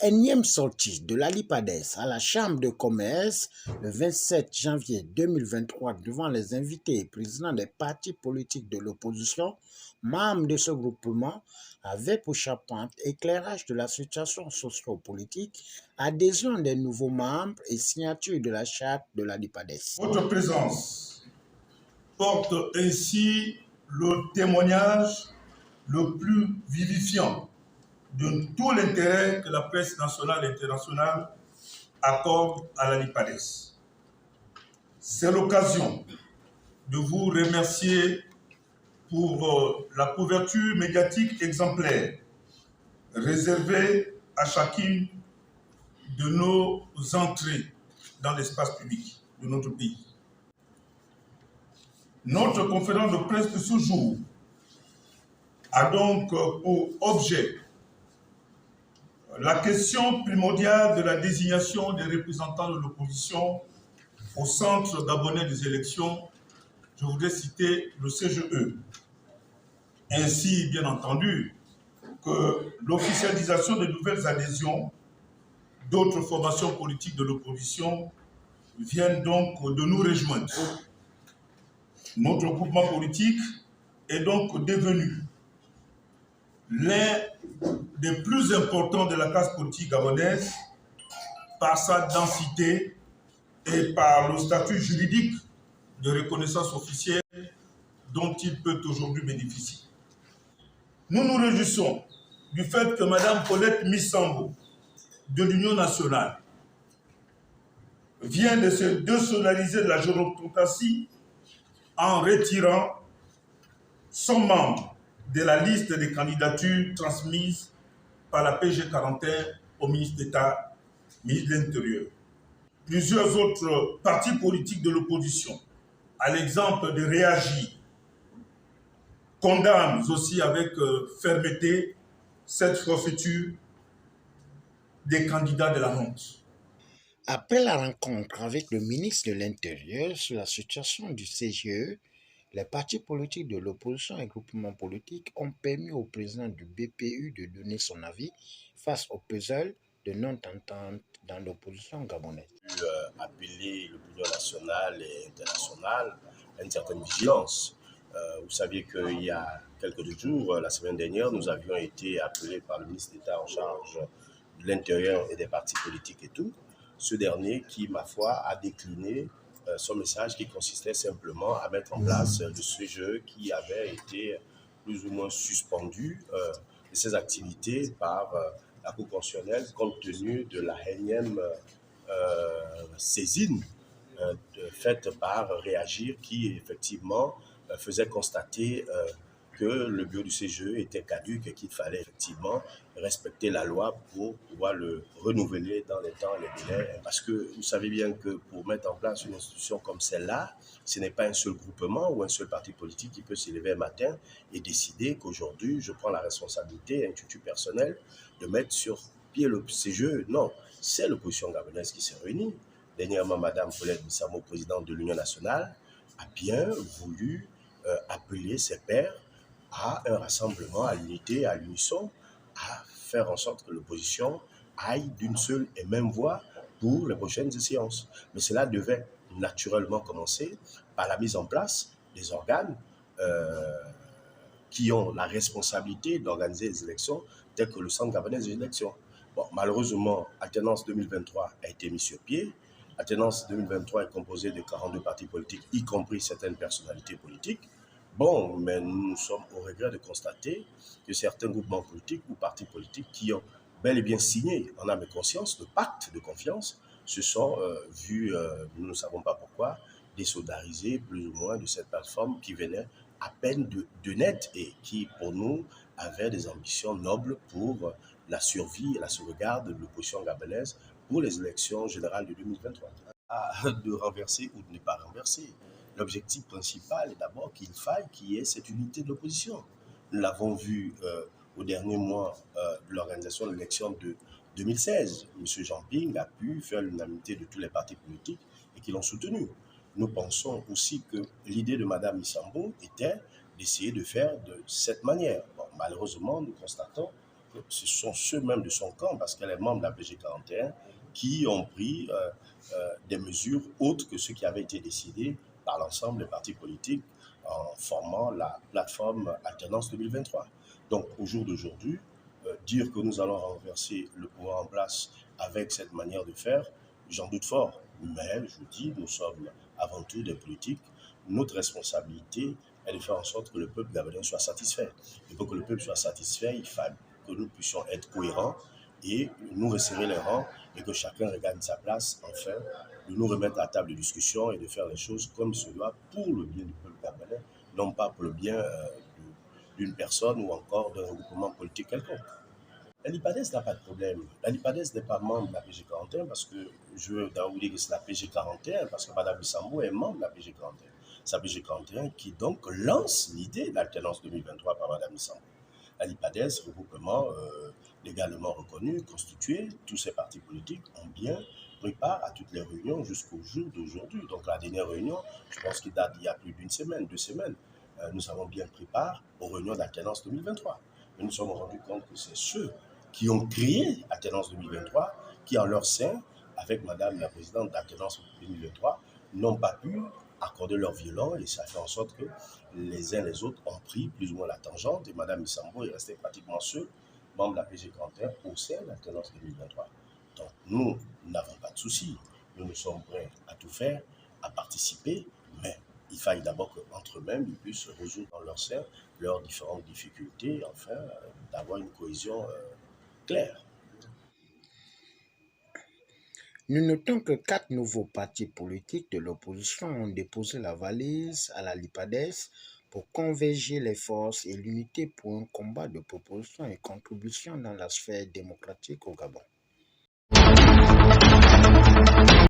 énième sortie de Lali Padès à la Chambre de commerce le 27 janvier 2023 devant les invités et présidents des partis politiques de l'opposition, membres de ce groupement avait pour charpente éclairage de la situation socio-politique, adhésion des nouveaux membres et signature de la charte de Lali Padès. Votre présence porte ainsi le témoignage le plus vivifiant de tout l'intérêt que la presse nationale et internationale accorde à Lali Padès. C'est l'occasion de vous remercier pour la couverture médiatique exemplaire réservée à chacune de nos entrées dans l'espace public de notre pays. Notre conférence de presse de ce jour a donc pour objet la question primordiale de la désignation des représentants de l'opposition au centre gabonais des élections. Je voudrais citer le CGE. Ainsi, bien entendu, que l'officialisation de nouvelles adhésions d'autres formations politiques de l'opposition viennent donc de nous rejoindre. Notre groupement politique est donc devenu l'un des plus importants de la classe politique gabonaise par sa densité et par le statut juridique de reconnaissance officielle dont il peut aujourd'hui bénéficier. Nous nous réjouissons du fait que Mme Paulette Missambo de l'Union nationale vient de se désolidifier de la gérontocratie en retirant son membre de la liste des candidatures transmises par la PG 41 au ministre d'État, ministre de l'Intérieur. Plusieurs autres partis politiques de l'opposition, à l'exemple de Réagir, condamnent aussi avec fermeté cette forfaiture des candidats de la honte. Après la rencontre avec le ministre de l'Intérieur sur la situation du CGE, les partis politiques de l'opposition et groupements politiques ont permis au président du BPU de donner son avis face au puzzle de non-entente dans l'opposition gabonaise. Appeler l'opinion nationale et internationale à une certaine vigilance. Vous saviez qu'il y a quelques jours, la semaine dernière, nous avions été appelés par le ministre d'État en charge de l'Intérieur et des partis politiques et tout. Ce dernier qui, ma foi, a décliné son message qui consistait simplement à mettre en place le CGE qui avait été plus ou moins suspendu de ses activités par la Cour constitutionnelle compte tenu de la énième saisine faite par Réagir qui effectivement faisait constater que le bureau du CGE était caduque et qu'il fallait effectivement respecter la loi pour pouvoir le renouveler dans les temps, les délais. Parce que vous savez bien que pour mettre en place une institution comme celle-là, ce n'est pas un seul groupement ou un seul parti politique qui peut se lever un matin et décider qu'aujourd'hui, je prends la responsabilité, intitut personnel, de mettre sur pied le CGE. Non, c'est l'opposition gabonaise qui s'est réunie. Dernièrement, Mme Paulette Missambo, présidente de l'Union nationale, a bien voulu appeler ses pairs à un rassemblement, à l'unité, à l'unisson, à faire en sorte que l'opposition aille d'une seule et même voix pour les prochaines séances. Mais cela devait naturellement commencer par la mise en place des organes qui ont la responsabilité d'organiser les élections, telles que le Centre gabonais des élections. Bon, malheureusement, Alternance 2023 a été mise sur pied. Alternance 2023 est composée de 42 partis politiques, y compris certaines personnalités politiques. Bon, mais nous sommes au regret de constater que certains groupements politiques ou partis politiques qui ont bel et bien signé en âme et conscience le pacte de confiance se sont vus, nous ne savons pas pourquoi, désolidariser plus ou moins de cette plateforme qui venait à peine de naître et qui, pour nous, avait des ambitions nobles pour la survie et la sauvegarde de l'opposition gabonaise pour les élections générales de 2023. De renverser ou de ne pas renverser. L'objectif principal est d'abord qu'il faille qu'il y ait cette unité de l'opposition. Nous l'avons vu au dernier mois de l'organisation de l'élection de 2016. M. Jean Ping a pu faire l'unanimité de tous les partis politiques et qui l'ont soutenu. Nous pensons aussi que l'idée de Mme Missambo était d'essayer de faire de cette manière. Bon, malheureusement, nous constatons que ce sont ceux-mêmes de son camp, parce qu'elle est membre de la PG41, qui ont pris des mesures autres que ceux qui avaient été décidés par l'ensemble des partis politiques en formant la plateforme Alternance 2023. Donc, au jour d'aujourd'hui, dire que nous allons renverser le pouvoir en place avec cette manière de faire, j'en doute fort. Mais, je vous dis, nous sommes avant tout des politiques. Notre responsabilité est de faire en sorte que le peuple gabonais soit satisfait. Et pour que le peuple soit satisfait, il faut que nous puissions être cohérents et nous resserrer les rangs et que chacun regagne sa place, enfin, de nous remettre à table de discussion et de faire les choses comme ce doit pour le bien du peuple gabonais, non pas pour le bien d'une personne ou encore d'un regroupement politique quelconque. La LIPADES n'a pas de problème. La LIPADES n'est pas membre de la PG41 parce que je veux d'abord vous dire que c'est la PG41 parce que Mme Bissambou est membre de la PG41. C'est la PG41 qui donc lance l'idée de l'alternance 2023 par Mme Bissambou. La LIPADES, regroupement légalement reconnu, constitué, tous ces partis politiques ont bien pris part à toutes les réunions jusqu'au jour d'aujourd'hui. Donc la dernière réunion, je pense qu'il date d'il y a plus d'une semaine, 2 semaines, nous avons bien pris part aux réunions d'alternance 2023. Mais nous nous sommes rendus compte que c'est ceux qui ont créé Alternance 2023, qui en leur sein, avec Madame la Présidente d'Alternance 2023, n'ont pas pu accorder leur violon et ça fait en sorte que les uns les autres ont pris plus ou moins la tangente et Madame Bissambou est restée pratiquement seule, membre de la PG41 au sein de l'Alternance 2023. Donc nous n'avons pas de soucis, nous sommes prêts à tout faire, à participer, mais il faille d'abord qu'entre eux-mêmes, ils puissent résoudre dans leur sein leurs différentes difficultés, enfin, d'avoir une cohésion claire. Nous notons que 4 nouveaux partis politiques de l'opposition ont déposé la valise à la LIPADES pour converger les forces et l'unité pour un combat de proposition et contribution dans la sphère démocratique au Gabon.